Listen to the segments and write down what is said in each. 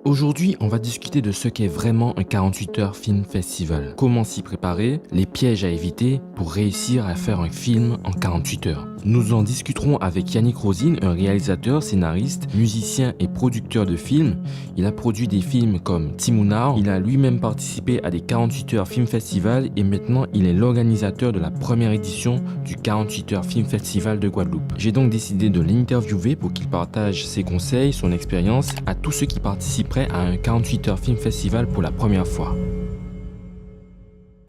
Aujourd'hui, on va discuter de ce qu'est vraiment un 48 heures film festival. Comment s'y préparer, les pièges à éviter pour réussir à faire un film en 48 heures. Nous en discuterons avec Yannick Rosine, un réalisateur, scénariste, musicien et producteur de films. Il a produit des films comme Timounao, il a lui-même participé à des 48 heures film festival et maintenant il est l'organisateur de la première édition du 48 heures film festival de Guadeloupe. J'ai donc décidé de l'interviewer pour qu'il partage ses conseils, son expérience à tous ceux qui participeraient à un 48 heures film festival pour la première fois.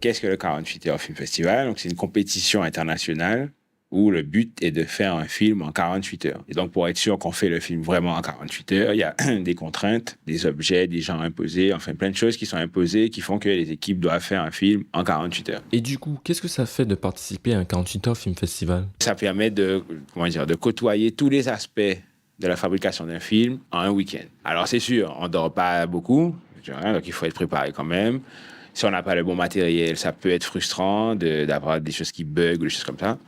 Qu'est-ce que le 48 heures film festival? Donc, c'est une compétition internationale où le but est de faire un film en 48 heures. Et donc, pour être sûr qu'on fait le film vraiment en 48 heures, il y a des contraintes, des objets, des genres imposés, enfin plein de choses qui sont imposées qui font que les équipes doivent faire un film en 48 heures. Et du coup, qu'est-ce que ça fait de participer à un 48 heures film festival? Ça permet de côtoyer tous les aspects de la fabrication d'un film en un week-end. Alors, c'est sûr, on ne dort pas beaucoup, donc il faut être préparé quand même. Si on n'a pas le bon matériel, ça peut être frustrant d'avoir des choses qui bug ou des choses comme ça.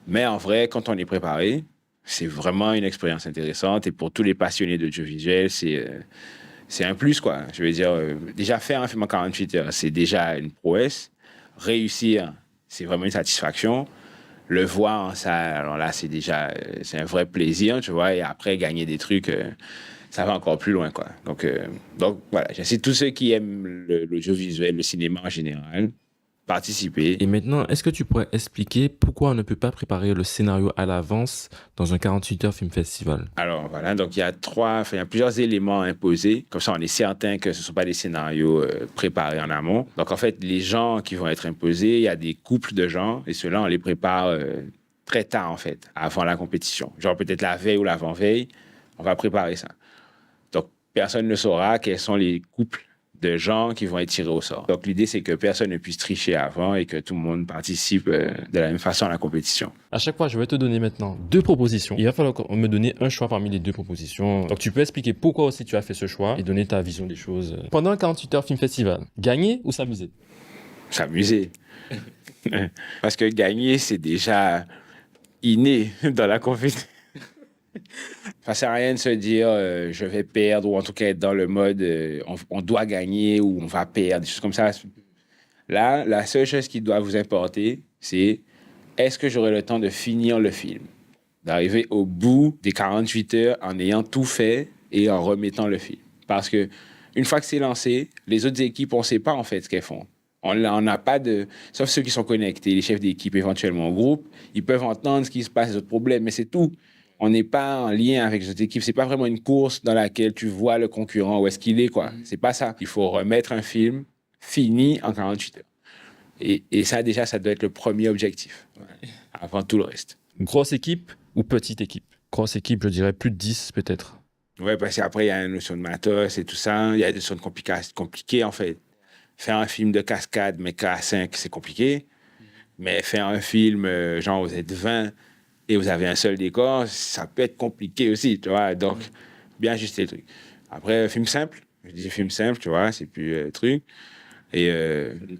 Mais en vrai, quand on est préparé, c'est vraiment une expérience intéressante. Et pour tous les passionnés d'audiovisuel, c'est un plus, quoi. Je veux dire, déjà faire un film en 48 heures, c'est déjà une prouesse. Réussir, c'est vraiment une satisfaction. Le voir en salle, alors là, c'est un vrai plaisir, tu vois. Et après, gagner des trucs, ça va encore plus loin, quoi. Donc voilà, j'incite tous ceux qui aiment l'audiovisuel, le cinéma en général, participer. Et maintenant, est-ce que tu pourrais expliquer pourquoi on ne peut pas préparer le scénario à l'avance dans un 48 heures film festival? Alors voilà, donc il y a plusieurs éléments imposés. Comme ça, on est certain que ce ne sont pas des scénarios préparés en amont. Donc en fait, les gens qui vont être imposés, il y a des couples de gens et ceux-là, on les prépare très tard, en fait, avant la compétition. Genre peut-être la veille ou l'avant-veille, on va préparer ça. Donc personne ne saura quels sont les couples de gens qui vont être tirés au sort. Donc, l'idée, c'est que personne ne puisse tricher avant et que tout le monde participe de la même façon à la compétition. À chaque fois, je vais te donner maintenant 2 propositions. Il va falloir me donner un choix parmi les 2 propositions. Donc, tu peux expliquer pourquoi aussi tu as fait ce choix et donner ta vision des choses. Pendant un 48 heures film festival, gagner ou s'amuser? S'amuser. Parce que gagner, c'est déjà inné dans la compétition. Ça sert à rien de se dire je vais perdre ou en tout cas être dans le mode on doit gagner ou on va perdre, des choses comme ça. Là, la seule chose qui doit vous importer, c'est est-ce que j'aurai le temps de finir le film, d'arriver au bout des 48 heures en ayant tout fait et en remettant le film. Parce que une fois que c'est lancé, les autres équipes, on ne sait pas en fait ce qu'elles font. On n'a pas de... Sauf ceux qui sont connectés, les chefs d'équipe éventuellement au groupe, ils peuvent entendre ce qui se passe, les autres problèmes, mais c'est tout. On n'est pas en lien avec les autres équipes. C'est pas vraiment une course dans laquelle tu vois le concurrent, où est-ce qu'il est, quoi. C'est pas ça. Il faut remettre un film fini en 48 heures. Et ça, déjà, ça doit être le premier objectif, avant tout le reste. Grosse équipe ou petite équipe? Grosse équipe, je dirais plus de 10 peut-être. Ouais, parce qu'après, il y a la notion de matos et tout ça. Il y a des notions compliquées, en fait. Faire un film de cascade, mais qu'à 5, c'est compliqué. Mais faire un film, genre, vous êtes 20 et vous avez un seul décor, ça peut être compliqué aussi, tu vois. Donc, bien ajuster le truc. Après, film simple. Je dis film simple, tu vois, c'est plus le truc. Et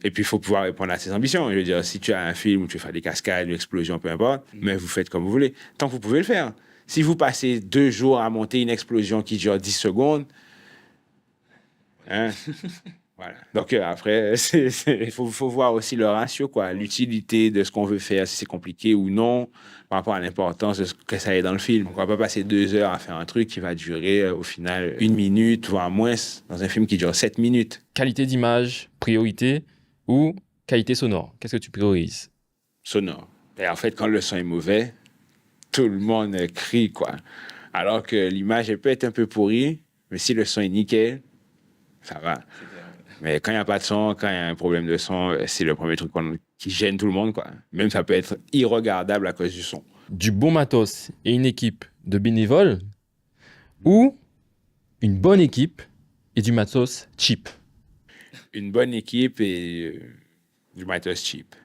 puis, il faut pouvoir répondre à ses ambitions. Je veux dire, si tu as un film où tu veux faire des cascades, une explosion, peu importe, mais vous faites comme vous voulez. Tant que vous pouvez le faire. Si vous passez 2 jours à monter une explosion qui dure 10 secondes, hein, voilà. Donc après, il faut voir aussi le ratio, quoi, l'utilité de ce qu'on veut faire, si c'est compliqué ou non, par rapport à l'importance de ce que ça ait dans le film. On ne va pas passer 2 heures à faire un truc qui va durer au final 1 minute, voire moins, dans un film qui dure 7 minutes. Qualité d'image, priorité ou qualité sonore? Qu'est-ce que tu priorises? Sonore. Et en fait, quand le son est mauvais, tout le monde crie, quoi. Alors que l'image, elle peut être un peu pourrie, mais si le son est nickel, ça va. Mais quand il n'y a pas de son, quand il y a un problème de son, c'est le premier truc qui gêne tout le monde, quoi. Même ça peut être irregardable à cause du son. Du bon matos et une équipe de bénévoles ou une bonne équipe et du matos cheap? Une bonne équipe et du matos cheap.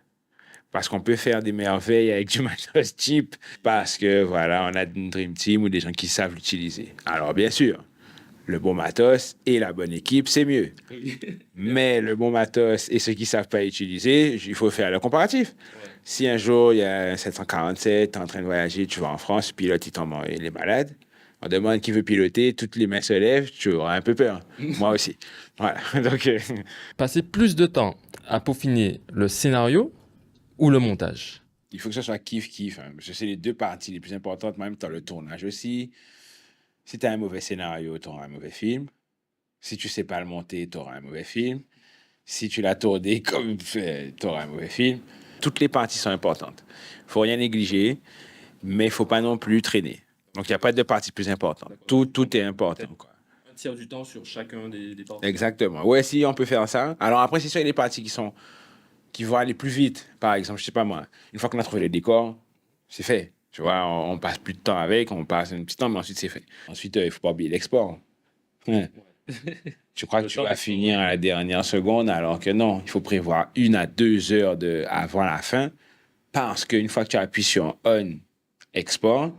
Parce qu'on peut faire des merveilles avec du matos cheap parce que, voilà, on a une dream team ou des gens qui savent l'utiliser. Alors, bien sûr, le bon matos et la bonne équipe, c'est mieux. Mais le bon matos et ceux qui ne savent pas utiliser, il faut faire le comparatif. Ouais. Si un jour, il y a un 747, tu es en train de voyager, tu vas en France, pilote, il est malade, On demande qui veut piloter, toutes les mains se lèvent, tu auras un peu peur. Moi aussi. Voilà. Donc, Passer plus de temps à peaufiner le scénario ou le montage? il faut que ce soit kiff-kiff. Hein, parce que c'est les deux parties les plus importantes. Même dans le tournage aussi. Si tu as un mauvais scénario, tu auras un mauvais film. Si tu sais pas le monter, tu auras un mauvais film. Si tu l'as tourné comme fait, tu auras un mauvais film. Toutes les parties sont importantes. Il faut rien négliger, mais il faut pas non plus traîner. Donc, il n'y a pas de partie plus importante. Tout est important, quoi. Un tiers du temps sur chacun des parties. Exactement. Ouais, si on peut faire ça. Alors après, c'est sûr, il y a des parties qui vont aller plus vite. Par exemple, je sais pas moi, une fois qu'on a trouvé le décor, c'est fait. Tu vois, on passe plus de temps avec, on passe un petit temps, mais ensuite c'est fait. Ensuite, il faut pas oublier l'export. Ouais. Tu crois que tu vas finir à la dernière seconde, alors que non, il faut prévoir 1 à 2 heures avant la fin, parce qu'une fois que tu appuies sur on, export,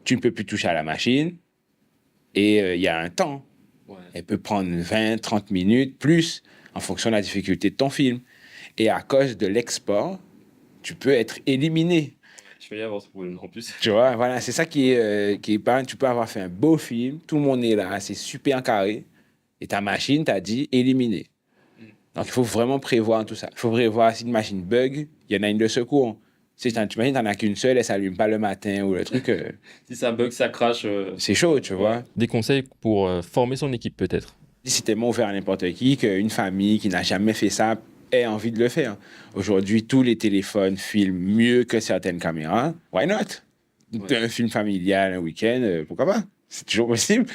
tu ne peux plus toucher à la machine, et il y a un temps. Ouais. Elle peut prendre 20, 30 minutes, plus, en fonction de la difficulté de ton film. Et à cause de l'export, tu peux être éliminé. Je vais y avoir ce problème en plus. Tu vois, voilà, c'est ça qui est pas. Tu peux avoir fait un beau film, tout le monde est là, c'est super carré, et ta machine t'a dit éliminé. Donc, il faut vraiment prévoir tout ça. Il faut prévoir si une machine bug, il y en a une de secours. Tu imagines, t'en as qu'une seule, elle s'allume pas le matin ou le truc. Si ça bug, ça crache. C'est chaud, tu vois. Des conseils pour former son équipe peut-être? Si c'était ouvert à n'importe qui, qu'une famille qui n'a jamais fait ça ait envie de le faire. Aujourd'hui, tous les téléphones filment mieux que certaines caméras. Why not? Ouais. Un film familial, un week-end, pourquoi pas? C'est toujours possible.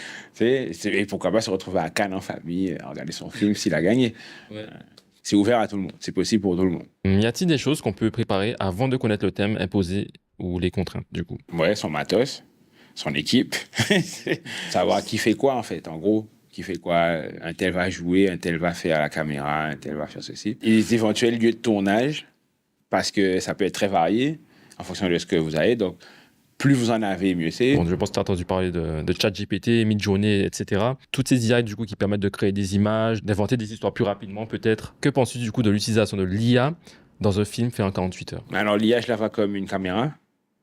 Et pourquoi pas se retrouver à Cannes en famille, regarder son film s'il a gagné. Ouais. C'est ouvert à tout le monde. C'est possible pour tout le monde. Y a-t-il des choses qu'on peut préparer avant de connaître le thème imposé ou les contraintes du coup? Ouais, son matos, son équipe. Savoir qui fait quoi, en fait, en gros. Qui fait quoi? Un tel va jouer, un tel va faire la caméra, un tel va faire ceci. Et les éventuels lieux de tournage, parce que ça peut être très varié en fonction de ce que vous avez. Donc, plus vous en avez, mieux c'est. Bon, je pense que tu as entendu parler de ChatGPT, Midjourney, etc. Toutes ces IA du coup qui permettent de créer des images, d'inventer des histoires plus rapidement peut-être. Que penses-tu du coup de l'utilisation de l'IA dans un film fait en 48 heures? Alors, l'IA, je la vois comme une caméra.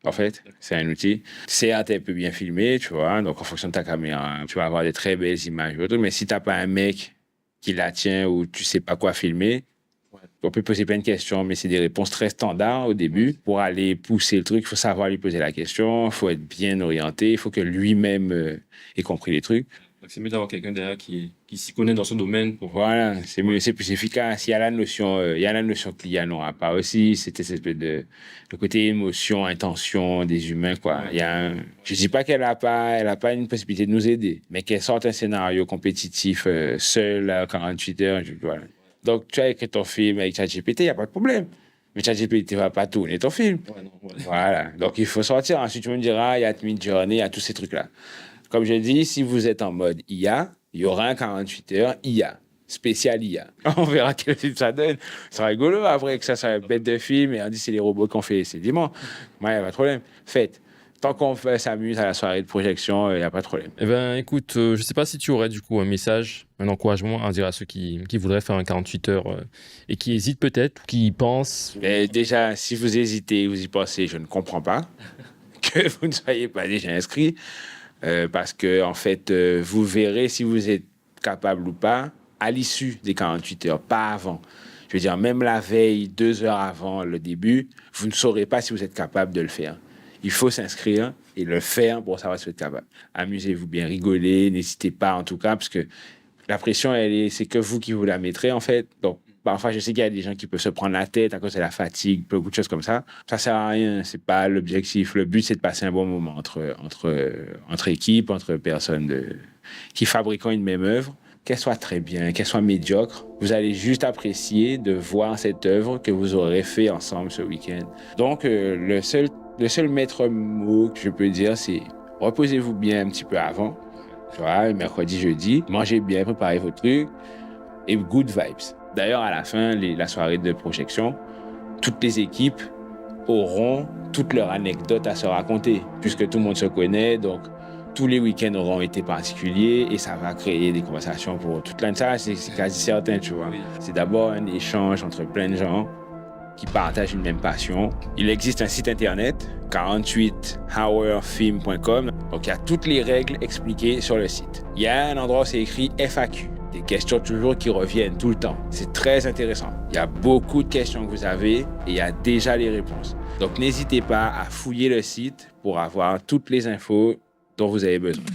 En fait, c'est un outil. Certes, elle peut bien filmer, tu vois. Donc, en fonction de ta caméra, tu vas avoir des très belles images. Mais si tu n'as pas un mec qui la tient ou tu sais pas quoi filmer, on peut poser plein de questions, mais c'est des réponses très standards au début. Pour aller pousser le truc, il faut savoir lui poser la question, il faut être bien orienté, il faut que lui-même ait compris les trucs. Donc c'est mieux d'avoir quelqu'un derrière qui s'y connaît dans ce domaine. Voilà, c'est mieux, c'est plus efficace. Il y a la notion que l'IA n'aura pas aussi. C'était le côté émotion, intention des humains, quoi. Je dis pas qu'elle a pas une possibilité de nous aider, mais qu'elle sorte un scénario compétitif seul à 48 heures, voilà. Donc, tu as écrit ton film avec ChatGPT, il n'y a pas de problème. Mais ChatGPT ne va pas tourner ton film. Voilà. Donc, il faut sortir. Ensuite, tu me diras, il y a Midjourney, il y a tous ces trucs-là. Comme je dis, si vous êtes en mode IA, il y aura un 48 heures IA, spécial IA. On verra quel film ça donne. C'est rigolo après que ça soit bête de film et on dit c'est les robots qu'on fait c'est dimanche. Moi, il n'y a pas de problème. Faites. Tant qu'on s'amuse à la soirée de projection, il n'y a pas de problème. Eh bien, écoute, je ne sais pas si tu aurais du coup un message, un encouragement à dire à ceux qui voudraient faire un 48 heures et qui hésitent peut-être, ou qui pensent. Mais déjà, si vous hésitez, vous y pensez, je ne comprends pas que vous ne soyez pas déjà inscrit. Parce que, en fait, vous verrez si vous êtes capable ou pas à l'issue des 48 heures, pas avant. Je veux dire, même la veille, 2 heures avant le début, vous ne saurez pas si vous êtes capable de le faire. Il faut s'inscrire et le faire pour savoir si vous êtes capable. Amusez-vous bien, rigolez, n'hésitez pas en tout cas, parce que la pression, c'est que vous qui vous la mettrez, en fait. Donc, parfois, je sais qu'il y a des gens qui peuvent se prendre la tête à cause de la fatigue, beaucoup de choses comme ça. Ça sert à rien, c'est pas l'objectif. Le but, c'est de passer un bon moment entre équipes, entre personnes qui fabriquent une même œuvre. Qu'elle soit très bien, qu'elle soit médiocre, vous allez juste apprécier de voir cette œuvre que vous aurez fait ensemble ce week-end. Donc, le seul maître mot que je peux dire, c'est reposez-vous bien un petit peu avant. Tu vois, mercredi, jeudi, mangez bien, préparez vos trucs et good vibes. D'ailleurs, à la fin, la soirée de projection, toutes les équipes auront toutes leurs anecdotes à se raconter, puisque tout le monde se connaît, donc tous les week-ends auront été particuliers et ça va créer des conversations pour toute l'année. Ça, c'est quasi certain, tu vois. C'est d'abord un échange entre plein de gens qui partagent une même passion. Il existe un site internet, 48hourfilm.com. Donc, il y a toutes les règles expliquées sur le site. Il y a un endroit où c'est écrit FAQ. Des questions toujours qui reviennent tout le temps. C'est très intéressant. Il y a beaucoup de questions que vous avez et il y a déjà les réponses. Donc, n'hésitez pas à fouiller le site pour avoir toutes les infos dont vous avez besoin.